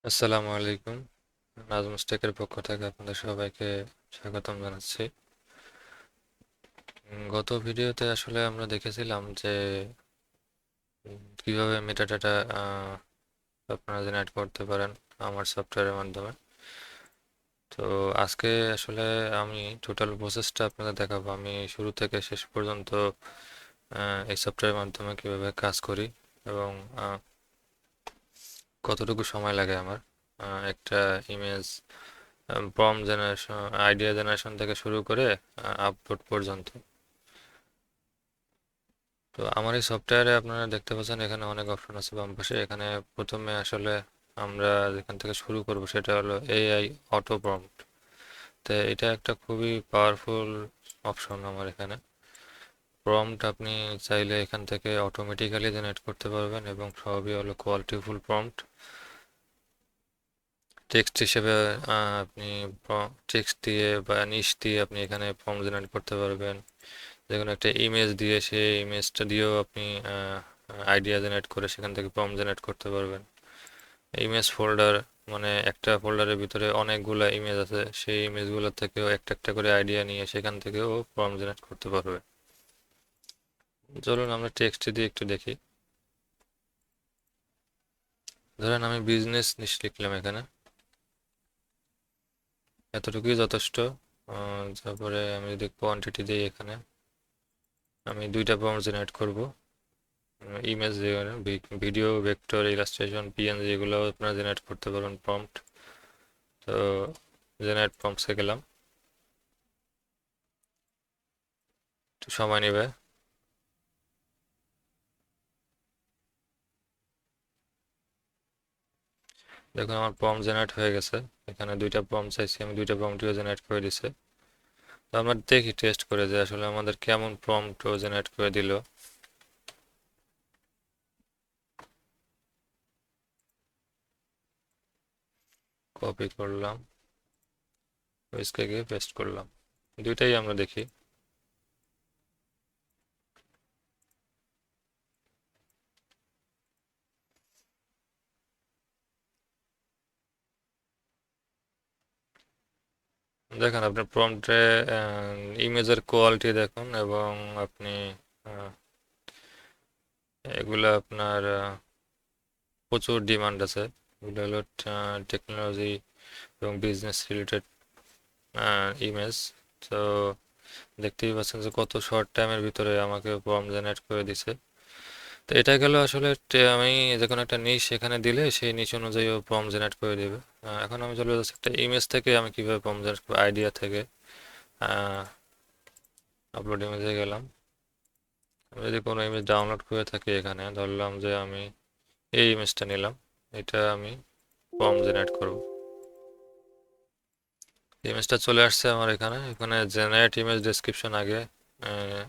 আসসালামু আলাইকুম। নাজমুস টেকের পক্ষ থেকে আপনাদের সবাইকে স্বাগতম জানাচ্ছি। গত ভিডিওতে আসলে আমরা দেখেছিলাম যে কিভাবে মেটাডাটা আপনারা জেনারেট করতে পারেন আমার সফটওয়্যারের মাধ্যমে। তো আজকে আসলে আমি টোটাল প্রসেসটা আপনাদের দেখাবো। আমি শুরু থেকে শেষ পর্যন্ত এই সফটওয়্যারের মাধ্যমে কিভাবে কাজ করি এবং কতটুকু সময় লাগে আমার একটা image prompt generation, idea generation থেকে শুরু করে আপলোড পর্যন্ত। তো আমার এই সফটওয়্যারে আপনারা দেখতে পাচ্ছেন এখানে অনেক অপশন আছে বাম পাশে। এখানে প্রথমে আসলে আমরা যেখান থেকে শুরু করব সেটা হলো এআই অটো প্রম্পট। তো এটা একটা খুবই পাওয়ারফুল অপশন আমার এখানে। প্রম্পট আপনি চাইলে এখান থেকে অটোমেটিক্যালি জেনারেট করতে পারবেন এবং সবই হলো কোয়ালিটিফুল প্রম্পট। টেক্সট হিসেবে আপনি টেক্সট দিয়ে বা নিশ দিয়ে আপনি এখানে প্রম্পট জেনারেট করতে পারবেন। যেকোনো একটা ইমেজ দিয়ে সেই ইমেজটা দিয়েও আপনি আইডিয়া জেনারেট করে সেখান থেকে প্রম্পট জেনারেট করতে পারবেন। ইমেজ ফোল্ডার মানে একটা ফোল্ডারের ভিতরে অনেকগুলা ইমেজ আছে, সেই ইমেজগুলো থেকেও একটা একটা করে আইডিয়া নিয়ে সেখান থেকেও প্রম্পট জেনারেট করতে পারবে। চলুন আমরা টেক্সট দিয়ে একটু দেখি। ধরেন আমি বিজনেস নিশ লিখলাম এখানে, এতটুকুই যথেষ্ট। তারপরে আমি যদি কোয়ান্টিটি দিই এখানে, আমি দুইটা প্রম্পট জেনারেট করব। Image video, vector, illustration, PNG এগুলো আপনারা জেনারেট করতে পারবেন প্রম্পট। তো জেনারেট প্রম্পটসে গেলাম, একটু সময় নেবে। দেখুন আমার প্রম্পট জেনারেট হয়ে গেছে। এখানে দুইটা প্রম্পট চাইছি, আমি দুইটা প্রম্পটও জেনারেট করে দিছে। তো আমরা দেখি টেস্ট করে যে আসলে আমাদের কেমন প্রম্পট জেনারেট করে দিল। কপি করলাম, পেস্টে গিয়ে পেস্ট করলাম, দুইটাই আমরা দেখি। দেখেন আপনার প্রম্পটে ইমেজের কোয়ালিটি দেখুন এবং আপনি আহ, এগুলা আপনার প্রচুর ডিমান্ড আছে। এগুলো হলো টেকনোলজি এবং বিজনেস রিলেটেড ইমেজ। তো দেখতেই পাচ্ছেন যে কত শর্ট টাইমের ভিতরে আমাকে প্রম্পট জেনারেট করে দিছে। তো এটা গেল আসলে আমি যে কোনো একটা নিশ সেখানে দিলে সেই নিশ অনুযায়ী ও প্রম্পট জেনারেট করে দিবে। এখন আমি চলে যাচ্ছি একটা ইমেজ থেকে আমি কিভাবে প্রম্পট জেনারেট করবো আইডিয়া থেকে। আপলোড ইমেজে গেলাম। আমি যদি কোনো ইমেজ ডাউনলোড করে থাকি, এখানে ধরলাম যে আমি এই ইমেজটা নিলাম, এটা আমি প্রম্পট জেনারেট করব। ইমেজটা চলে আসছে আমার এখানে। এখানে জেনারেট ইমেজ ডেসক্রিপশন আগে আহ,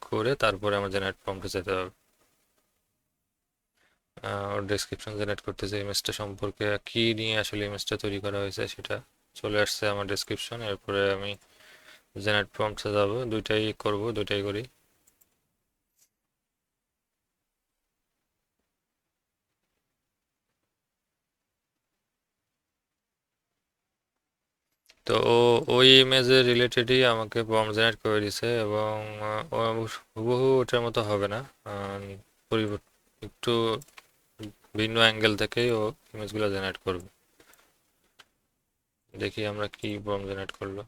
করে তারপরে আমার জেনারেট প্রম্পটে যেতে হবে। ওর ডেসক্রিপশন জেনারেট করতেছে ইমেজটা সম্পর্কে, কি নিয়ে আসলে ইমেজটা তৈরি করা হয়েছে সেটা চলে আসছে আমার ডেসক্রিপশন। এরপরে আমি জেনারেট প্রম্পটে যাব, দুইটাই করব, দুইটাই করি। তো ওই ইমেজের রিলেটেডই আমাকে প্রম্পট জেনারেট করে দিছে এবং ও হুবহু ওটার মতো হবে না। পরিবর্তন একটু ভিন্ন অ্যাঙ্গেল থেকেই ও ইমেজগুলো জেনারেট করবে। দেখি আমরা কি প্রম্পট জেনারেট করলো।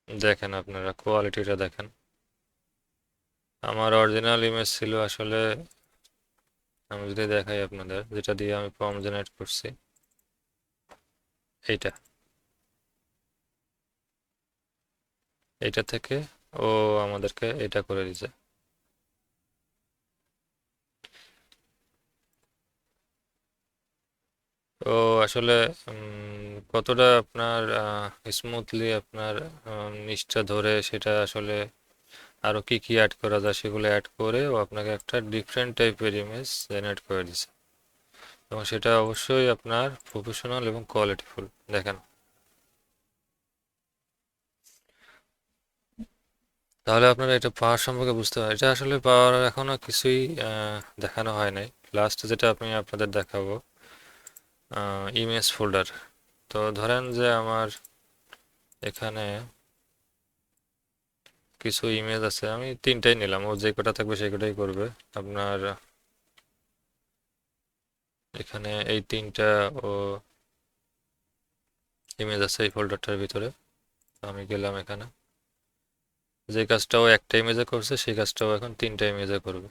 দেখেন আপনারা কোয়ালিটিটা দেখেন। আমার অরিজিনাল ইমেজ ছিল আসলে, আমি যদি দেখাই আপনাদের, যেটা দিয়ে আমি প্রম্পট জেনারেট করছি এইটা, এইটা থেকে ও আমাদেরকে এটা করে দিছে। তো আসলে কতটা আপনার স্মুথলি আপনার নিচটা ধরে সেটা আসলে আরো কি কি অ্যাড করা যায় সেগুলো অ্যাড করে ও আপনাকে একটা ডিফারেন্ট টাইপের ইমেজ জেনারেট করে দিছে এবং সেটা অবশ্যই আপনার প্রফেশনাল এবং কোয়ালিটিফুল। দেখেন তাহলে আপনারা এটা পাওয়ার সম্পর্কে বুঝতে পারেন। এটা আসলে পাওয়ার এখনো কিছুই দেখানো হয় নাই। লাস্ট যেটা আমি আপনাদের দেখাবো ইমেজ ফোল্ডার। তো ধরেন যে আমার এখানে কিছু ইমেজ আছে, আমি তিনটাই নিলাম, ও যে কটা থাকবে সেই কটাই করবে। আপনার এখানে এই তিনটা ও ইমেজ আছে এই ফোল্ডারটার ভিতরে। আমি গেলাম এখানে, যে কাজটাও একটা ইমেজে করছে সেই কাজটাও এখন তিনটা ইমেজে করবে।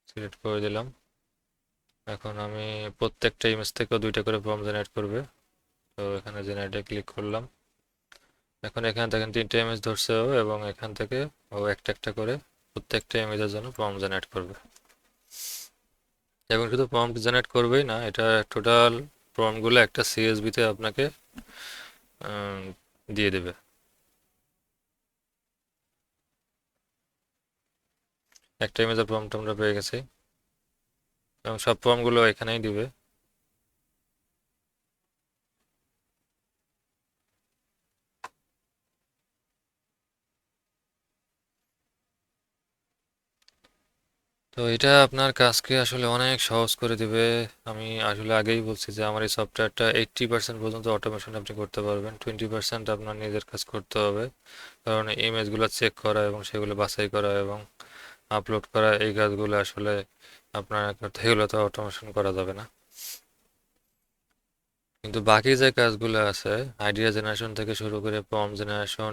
সিলেক্ট করে দিলাম। এখন আমি প্রত্যেকটা ইমেজ থেকেও দুইটা করে ফর্ম জেনারেট করবে। তো এখানে জেনারেটে ক্লিক করলাম। এখন এখানে দেখেন তিনটা ইমেজ ধরছে ও, এবং এখান থেকে ও একটা একটা করে প্রত্যেকটা ইমেজের জন্য ফর্ম জেনারেট করবে। এবং শুধু প্রম্পট জেনারেট করবেই না, এটা টোটাল প্রম্পটগুলো একটা সিএসভিতে আপনাকে আহ, দিয়ে দেবে। একটা ইমেজের প্রম্পট আমরা পেয়ে গেছি, এবং সব প্রম্পটগুলো এখানেই দিবে। তো এটা আপনার কাজকে আসলে অনেক সহজ করে দিবে। আমি আসলে আগেই বলছি যে আমার এই সফটওয়্যারটা 80% পর্যন্ত অটোমেশন আপনি করতে পারবেন, 20% আপনার নিজের কাজ করতে হবে। কারণ ইমেজগুলো চেক করা এবং সেগুলো বাছাই করা এবং আপলোড করা, এই কাজগুলো আসলে আপনার করতে, এগুলো তো অটোমেশন করা যাবে না। কিন্তু বাকি যে কাজগুলো আছে, আইডিয়া জেনারেশন থেকে শুরু করে prompt generation,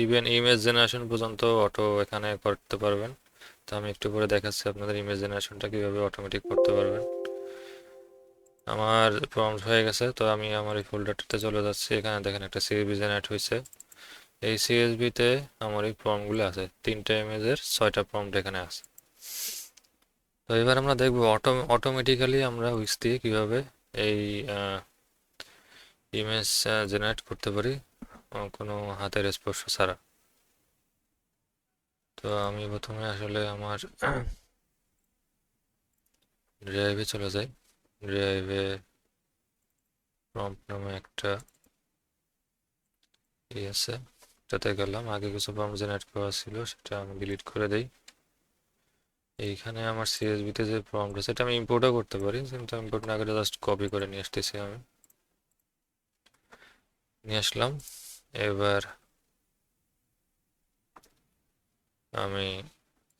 even image generation পর্যন্ত অটো এখানে করতে পারবেন। তো আমি একটু পরে দেখাচ্ছি আপনাদের ইমেজ জেনারেশনটা কিভাবে অটোমেটিক করতে পারবেন। আমার প্রম্পট হয়ে গেছে, তো আমি আমার এই ফোল্ডারটাতে চলে যাচ্ছি। এখানে দেখেন একটা সিএসভি জেনারেট হয়েছে। এই সিএসভিতে আমার এই প্রম্পটগুলো আছে, তিনটা ইমেজের 6টা প্রম্পট এখানে আছে। তো এবার আমরা দেখবো অটোমেটিক্যালি আমরা উইক্স দিয়ে কিভাবে এই ইমেজ জেনারেট করতে পারি কোনো হাতের স্পর্শ ছাড়া। তো আমি প্রথমে আসলে আমার ড্রাইভে চলে যাই। ড্রাইভে প্রম্পট নামে একটা আছে, এটাতে গেলাম। আগে কিছু প্রম্পট জেনারেট করা ছিল, সেটা আমি ডিলিট করে দেই। এইখানে আমার সিএসভিতে যে প্রম্পট আছে, এটা আমি ইম্পোর্টও করতে পারি, কিন্তু ইম্পোর্ট না করে জাস্ট কপি করে নিয়ে আসতেছি। আমি নিয়ে আসলাম। এবার আমি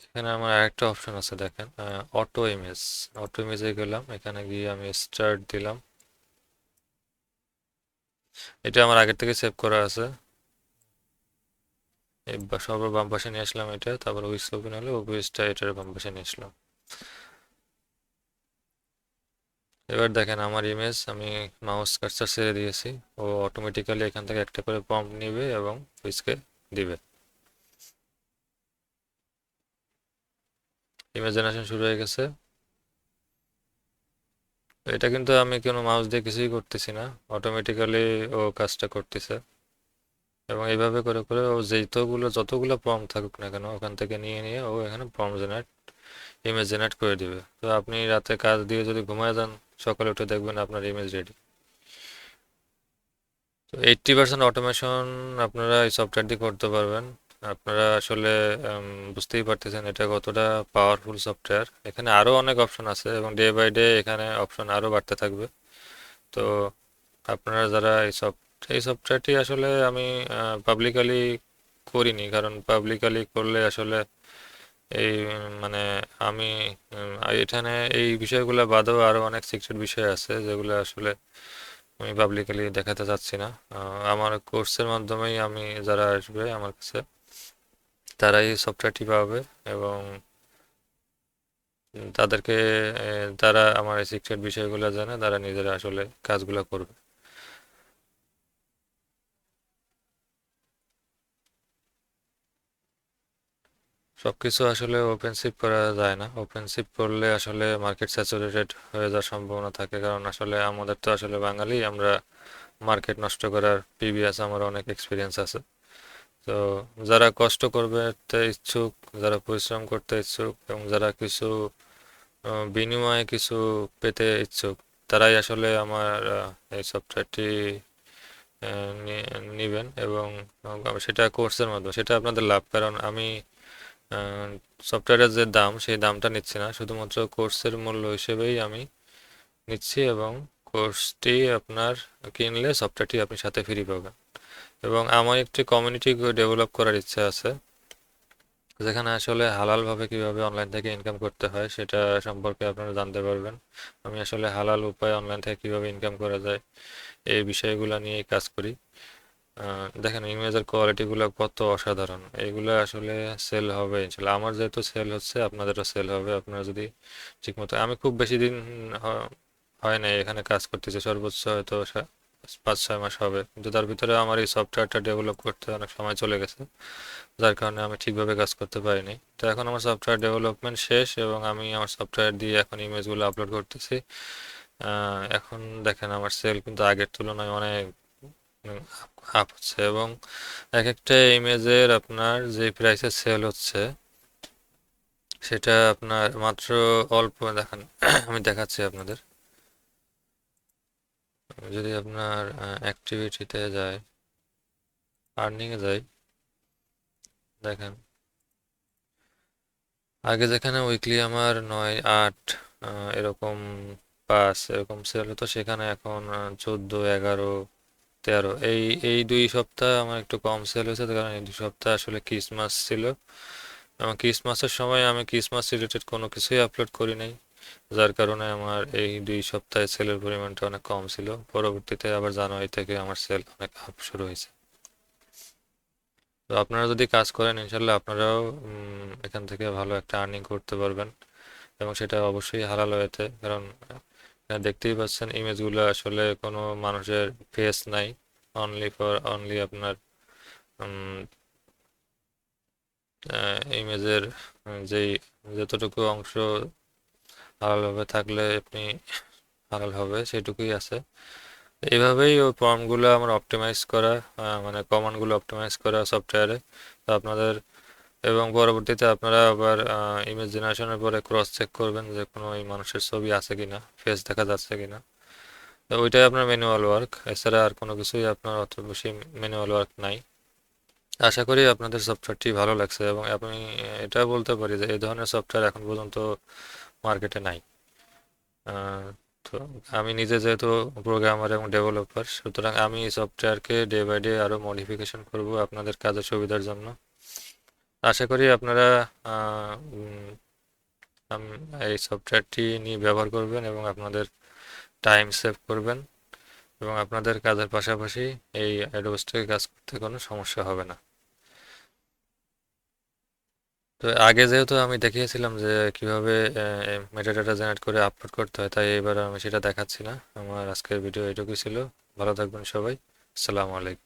এখানে আমার আরেকটা অপশন আছে দেখেন, অটো ইমেজ। অটো ইমেজে গেলাম, এখানে গিয়ে আমি স্টার্ট দিলাম। এটা আমার আগের থেকে সেভ করা আছে। সবার বাম পাশে নিয়ে আসলাম এটা, তারপর উইস ওপেন হলে উইসটা এটার বাম পাশে নিয়ে আসলাম। এবার দেখেন আমার ইমেজ, আমি মাউস কার্সার ছেড়ে দিয়েছি, ও অটোমেটিক্যালি এখান থেকে একটা করে প্রম্পট নিবে এবং উইসকে দিবে। ইমেজ জেনারেশন শুরু হয়ে গেছে। এটা কিন্তু আমি কোনো মাউস দিয়ে কিছুই করতেছি না, অটোমেটিক্যালি ও কাজটা করতেছে। এবং এইভাবে করে করে ও যতগুলো প্রম্পট থাকুক না কেন, ওখান থেকে নিয়ে নিয়ে ও এখানে প্রম্পট জেনারেট, ইমেজ জেনারেট করে দিবে। তো আপনি রাতে কাজ দিয়ে যদি ঘুমায় যান, সকালে উঠে দেখবেন আপনার ইমেজ রেডি। তো 80% অটোমেশন আপনারা এই সফটওয়্যার দিয়ে করতে পারবেন। আপনারা আসলে বুঝতেই পারতেছেন এটা কতটা পাওয়ারফুল সফটওয়্যার। এখানে আরও অনেক অপশন আছে এবং ডে বাই ডে এখানে অপশন আরও বাড়তে থাকবে। তো আপনারা যারা এই সফটওয়্যারটি আসলে আমি পাবলিকালি করিনি, কারণ পাবলিকালি করলে আসলে এই মানে আমি এখানে এই বিষয়গুলো বাদেও আরও অনেক সিক্রেট বিষয় আছে যেগুলো আসলে আমি পাবলিকালি দেখাতে চাচ্ছি না। আমার কোর্সের মাধ্যমেই আমি, যারা আসবে আমার কাছে তারাই সফটওয়্যারটি পাবে, এবং তাদেরকে তারা আমার এই সিক্রেট বিষয়গুলো জানে, তারা নিজেরা আসলে কাজগুলো করবে। সবকিছু আসলে ওপেনশিপ করা যায় না। ওপেনশিপ করলে আসলে মার্কেট স্যাচুরেটেড হয়ে যাওয়ার সম্ভাবনা থাকে, কারণ আসলে আমাদের তো আসলে বাঙালি, আমরা মার্কেট নষ্ট করার প্রিভিয়াস আমার অনেক এক্সপিরিয়েন্স আছে। তো যারা কষ্ট করতে ইচ্ছুক, যারা পরিশ্রম করতে ইচ্ছুক, এবং যারা কিছু বিনিময়ে কিছু পেতে ইচ্ছুক, তারাই আসলে আমার এই সফটওয়্যারটি নেবেন এবং সেটা কোর্সের মাধ্যমে সেটা আপনাদের লাভ, কারণ আমি সফটওয়্যারের যে দাম সেই দামটা নিচ্ছি না, শুধুমাত্র কোর্সের মূল্য হিসেবেই আমি নিচ্ছি এবং কোর্সটি আপনার কিনলে সফটওয়্যারটি আপনি সাথে ফ্রি পাবেন। এবং আমার একটি কমিউনিটি ডেভেলপ করার ইচ্ছা আছে, যেখানে আসলে হালালভাবে কিভাবে অনলাইন থেকে ইনকাম করতে হয় সেটা সম্পর্কে আপনারা জানতে পারবেন। আমি আসলে হালাল উপায়ে অনলাইন থেকে কিভাবে ইনকাম করা যায় এই বিষয়গুলো নিয়েই কাজ করি। দেখেন ইমেজের কোয়ালিটিগুলো কত অসাধারণ, এইগুলো আসলে সেল হবে ইনশাল্লাহ। আমার যেহেতু সেল হচ্ছে আপনাদেরও সেল হবে, আপনারা যদি ঠিকমতো। আমি খুব বেশি দিন হয় নাই এখানে কাজ করতেছি, সর্বোচ্চ হয়তো 5-6 মাস হবে, কিন্তু তার ভিতরে আমার এই সফটওয়্যারটা ডেভেলপ করতে অনেক সময় চলে গেছে, যার কারণে আমি ঠিকভাবে কাজ করতে পারিনি। তো এখন আমার সফটওয়্যার ডেভেলপমেন্ট শেষ এবং আমি আমার সফটওয়্যার দিয়ে এখন ইমেজগুলো আপলোড করতেছি। এখন দেখেন আমার সেল কিন্তু আগের তুলনায় অনেক আপ হচ্ছে এবং এক একটা ইমেজের আপনার যে প্রাইসে সেল হচ্ছে সেটা আপনার মাত্র অল্প দেখান। আমি দেখাচ্ছি আপনাদের, যদি আপনার অ্যাক্টিভিটিতে যায়, আর্নিংয়ে যায়, দেখেন আগে যেখানে উইকলি আমার 9-8 এরকম 5 এরকম সেল হতো, সেখানে এখন 14-11-13 এই এই 2 সপ্তাহ আমার একটু কম সেল হয়েছে, কারণ এই 2 সপ্তাহ আসলে ক্রিসমাস ছিল এবং ক্রিসমাসের সময় আমি ক্রিসমাস রিলেটেড কোনো কিছুই আপলোড করি নাই, যার কারণে আমার এই 2 সপ্তাহে সেলের পরিমাণটা অনেক কম ছিল। পরবর্তীতে আবার জানুয়ারি থেকে আমার সেল অনেক আপ শুরু হয়েছে। তো আপনারা যদি কাজ করেন ইনশাল্লাহ আপনারাও এখান থেকে ভালো একটা আর্নিং করতে পারবেন এবং সেটা অবশ্যই হালাল ওয়েতে, কারণ দেখতেই পাচ্ছেন ইমেজগুলো আসলে কোনো মানুষের ফেস নাই, অনলি আপনার ইমেজের যেই যতটুকু অংশ হালালভাবে থাকলে আপনি হালাল হবে সেটুকুই আছে। এইভাবেই ওই ফর্মগুলো আমার অপটিমাইজ করা, মানে কমান্ডগুলো অপটিমাইজ করা সফটওয়্যারে। তো আপনাদের এবং পরবর্তীতে আপনারা আবার ইমেজ জেনারেশনের পরে ক্রস চেক করবেন যে কোনো এই মানুষের ছবি আছে কিনা, ফেস দেখা যাচ্ছে কিনা। তো ওইটাই আপনার ম্যানুয়াল ওয়ার্ক, এছাড়া আর কোনো কিছুই আপনার অত বেশি ম্যানুয়াল ওয়ার্ক নাই। আশা করি আপনাদের সফটওয়্যারটি ভালো লাগছে এবং আমি এটা বলতে পারি যে এই ধরনের সফটওয়্যার এখন পর্যন্ত মার্কেটে নাই। আহ, তো আমি নিজে যেহেতু প্রোগ্রামার এবং ডেভেলপার, সুতরাং আমি এই সফটওয়্যারকে ডে বাই ডে আরও মডিফিকেশন করব আপনাদের কাজের সুবিধার জন্য। আশা করি আপনারা আহ, উম, এই সফটওয়্যারটি নিয়ে ব্যবহার করবেন এবং আপনাদের টাইম সেভ করবেন এবং আপনাদের কাজের পাশাপাশি এই অ্যাডোবস থেকে কাজ করতে কোনো সমস্যা হবে না। তো আগে যেহেতু আমি দেখিয়েছিলাম যে কিভাবে মেটাডাটা জেনারেট করে আপলোড করতে হয়, তাই এবার আমি সেটা দেখাচ্ছি না। আমার আজকের ভিডিও এটুকুই ছিল। ভালো থাকবেন সবাই। আসসালামু আলাইকুম।